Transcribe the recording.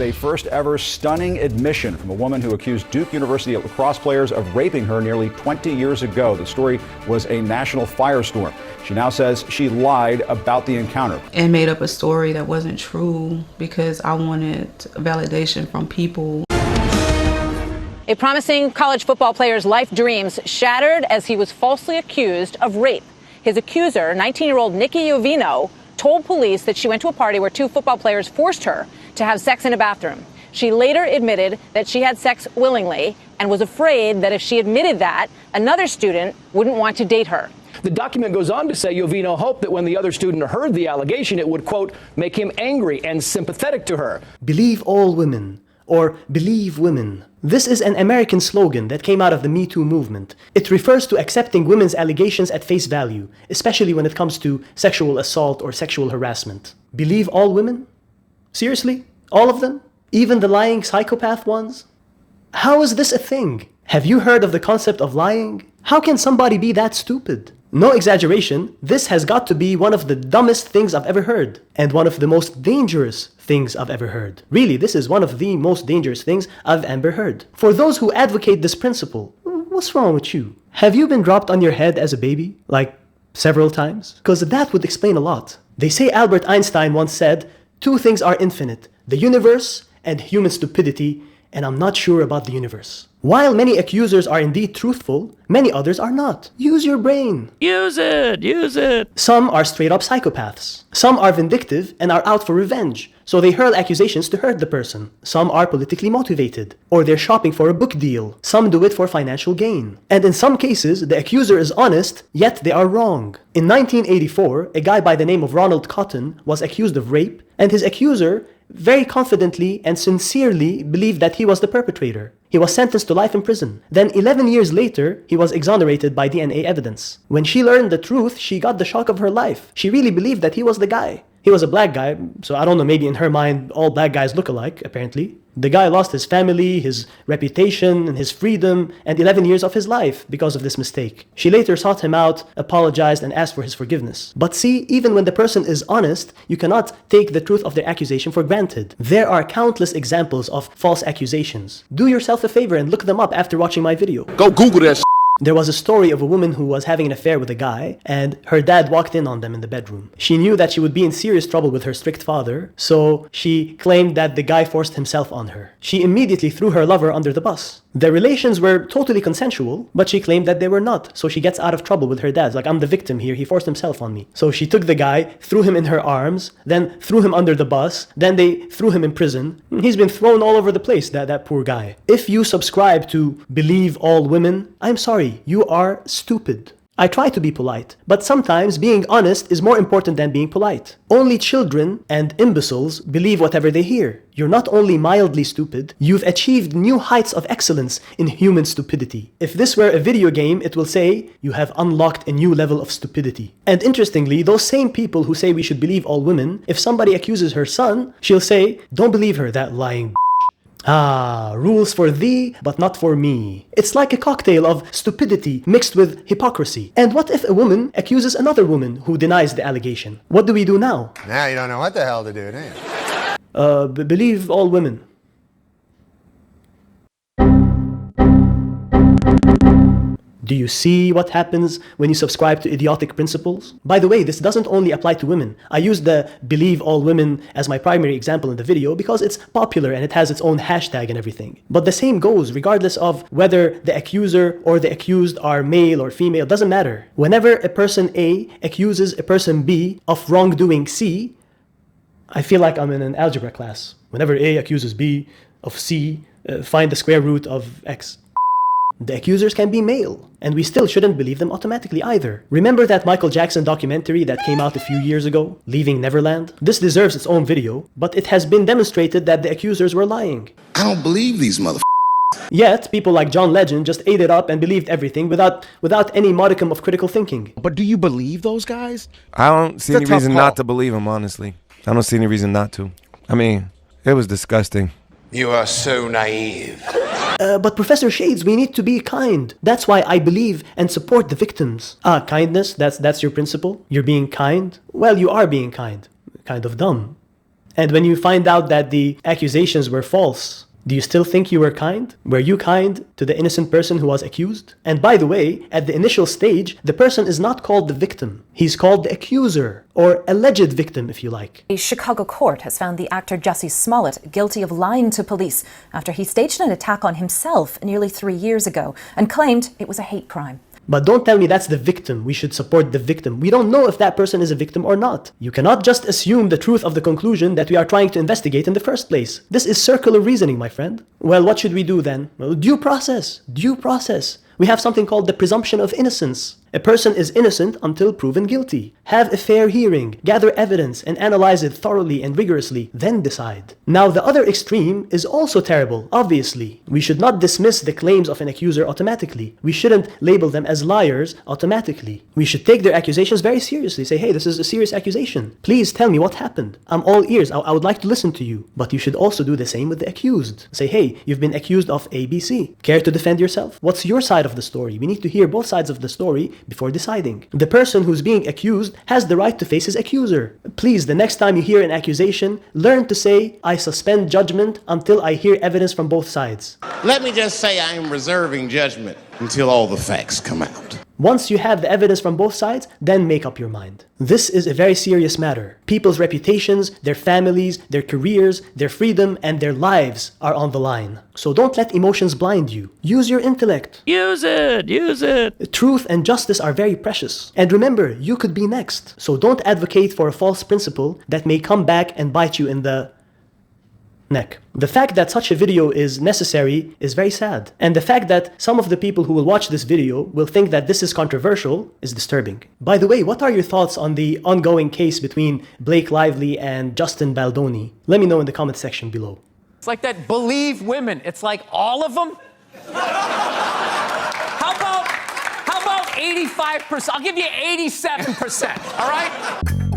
A first ever stunning admission from a woman who accused Duke University lacrosse players of raping her nearly 20 years ago. The story was a national firestorm. She now says she lied about the encounter. And made up a story that wasn't true because I wanted validation from people. A promising college football player's life dreams shattered as he was falsely accused of rape. His accuser, 19-year-old Nikki Iovino, told police that she went to a party where two football players forced her to have sex in a bathroom. She later admitted that she had sex willingly and was afraid that if she admitted that, another student wouldn't want to date her. The document goes on to say Iovino hoped that when the other student heard the allegation, it would, quote, make him angry and sympathetic to her. Believe all women, or believe women. This is an American slogan that came out of the Me Too movement. It refers to accepting women's allegations at face value, especially when it comes to sexual assault or sexual harassment. Believe all women? Seriously? All of them? Even the lying psychopath ones? How is this a thing? Have you heard of the concept of lying? How can somebody be that stupid? No exaggeration, this has got to be one of the dumbest things I've ever heard, and one of the most dangerous things I've ever heard. Really, this is one of the most dangerous things I've ever heard. For those who advocate this principle, what's wrong with you? Have you been dropped on your head as a baby? Like, several times? Because that would explain a lot. They say Albert Einstein once said, two things are infinite, the universe and human stupidity, and I'm not sure about the universe. While many accusers are indeed truthful, many others are not. Use your brain. Use it! Use it! Some are straight up psychopaths. Some are vindictive and are out for revenge, so they hurl accusations to hurt the person. Some are politically motivated, or they're shopping for a book deal. Some do it for financial gain. And in some cases, the accuser is honest, yet they are wrong. In 1984, a guy by the name of Ronald Cotton was accused of rape, and his accuser very confidently and sincerely believed that he was the perpetrator. He was sentenced to life in prison. Then 11 years later, he was exonerated by DNA evidence. When she learned the truth, she got the shock of her life. She really believed that he was the guy. He was a black guy, so I don't know, maybe in her mind, all black guys look alike, apparently. The guy lost his family, his reputation, and his freedom, and 11 years of his life because of this mistake. She later sought him out, apologized, and asked for his forgiveness. But see, even when the person is honest, you cannot take the truth of their accusation for granted. There are countless examples of false accusations. Do yourself a favor and look them up after watching my video. Go Google that shit. There was a story of a woman who was having an affair with a guy, and her dad walked in on them in the bedroom. She knew that she would be in serious trouble with her strict father, so she claimed that the guy forced himself on her. She immediately threw her lover under the bus. Their relations were totally consensual, but she claimed that they were not, so she gets out of trouble with her dad. Like, I'm the victim here, he forced himself on me. So she took the guy, threw him in her arms, then threw him under the bus, then they threw him in prison. He's been thrown all over the place, that poor guy. If you subscribe to believe all women, I'm sorry, you are stupid. I try to be polite, but sometimes being honest is more important than being polite. Only children and imbeciles believe whatever they hear. You're not only mildly stupid, you've achieved new heights of excellence in human stupidity. If this were a video game, it will say, you have unlocked a new level of stupidity. And interestingly, those same people who say we should believe all women, if somebody accuses her son, she'll say, don't believe her, that lying rules for thee, but not for me. It's like a cocktail of stupidity mixed with hypocrisy. And what if a woman accuses another woman who denies the allegation? What do we do now? Now you don't know what the hell to do, do you? Believe all women. Do you see what happens when you subscribe to idiotic principles? By the way, this doesn't only apply to women. I use the believe all women as my primary example in the video because it's popular and it has its own hashtag and everything. But the same goes regardless of whether the accuser or the accused are male or female, doesn't matter. Whenever a person A accuses a person B of wrongdoing C, I feel like I'm in an algebra class. Whenever A accuses B of C, find the square root of X. The accusers can be male, and we still shouldn't believe them automatically either. Remember that Michael Jackson documentary that came out a few years ago, Leaving Neverland? This deserves its own video, but it has been demonstrated that the accusers were lying. I don't believe these motherfuckers. Yet, people like John Legend just ate it up and believed everything without any modicum of critical thinking. But do you believe those guys? I don't see any reason not to believe them, honestly. I don't see any reason not to. I mean, it was disgusting. You are so naive. But Professor Shades, we need to be kind. That's why I believe and support the victims. Kindness, that's your principle? You're being kind? Well, you are being kind. Kind of dumb. And when you find out that the accusations were false, do you still think you were kind? Were you kind to the innocent person who was accused? And by the way, at the initial stage, the person is not called the victim. He's called the accuser, or alleged victim, if you like. A Chicago court has found the actor Jussie Smollett guilty of lying to police after he staged an attack on himself nearly 3 years ago and claimed it was a hate crime. But don't tell me that's the victim. We should support the victim. We don't know if that person is a victim or not. You cannot just assume the truth of the conclusion that we are trying to investigate in the first place. This is circular reasoning, my friend. Well, what should we do then? Well, due process. Due process. We have something called the presumption of innocence. A person is innocent until proven guilty. Have a fair hearing, gather evidence, and analyze it thoroughly and rigorously, then decide. Now, the other extreme is also terrible, obviously. We should not dismiss the claims of an accuser automatically. We shouldn't label them as liars automatically. We should take their accusations very seriously. Say, hey, this is a serious accusation. Please tell me what happened. I'm all ears. I would like to listen to you. But you should also do the same with the accused. Say, hey, you've been accused of ABC. Care to defend yourself? What's your side of the story? We need to hear both sides of the story before deciding. The person who's being accused has the right to face his accuser. Please, the next time you hear an accusation, learn to say, I suspend judgment until I hear evidence from both sides. Let me just say I am reserving judgment until all the facts come out. Once you have the evidence from both sides, then make up your mind. This is a very serious matter. People's reputations, their families, their careers, their freedom, and their lives are on the line. So don't let emotions blind you. Use your intellect. Use it! Use it! Truth and justice are very precious. And remember, you could be next. So don't advocate for a false principle that may come back and bite you in the neck. The fact that such a video is necessary is very sad. And the fact that some of the people who will watch this video will think that this is controversial is disturbing. By the way, what are your thoughts on the ongoing case between Blake Lively and Justin Baldoni? Let me know in the comment section below. It's like that believe women. It's like all of them. How about 85%? I'll give you 87%, all right?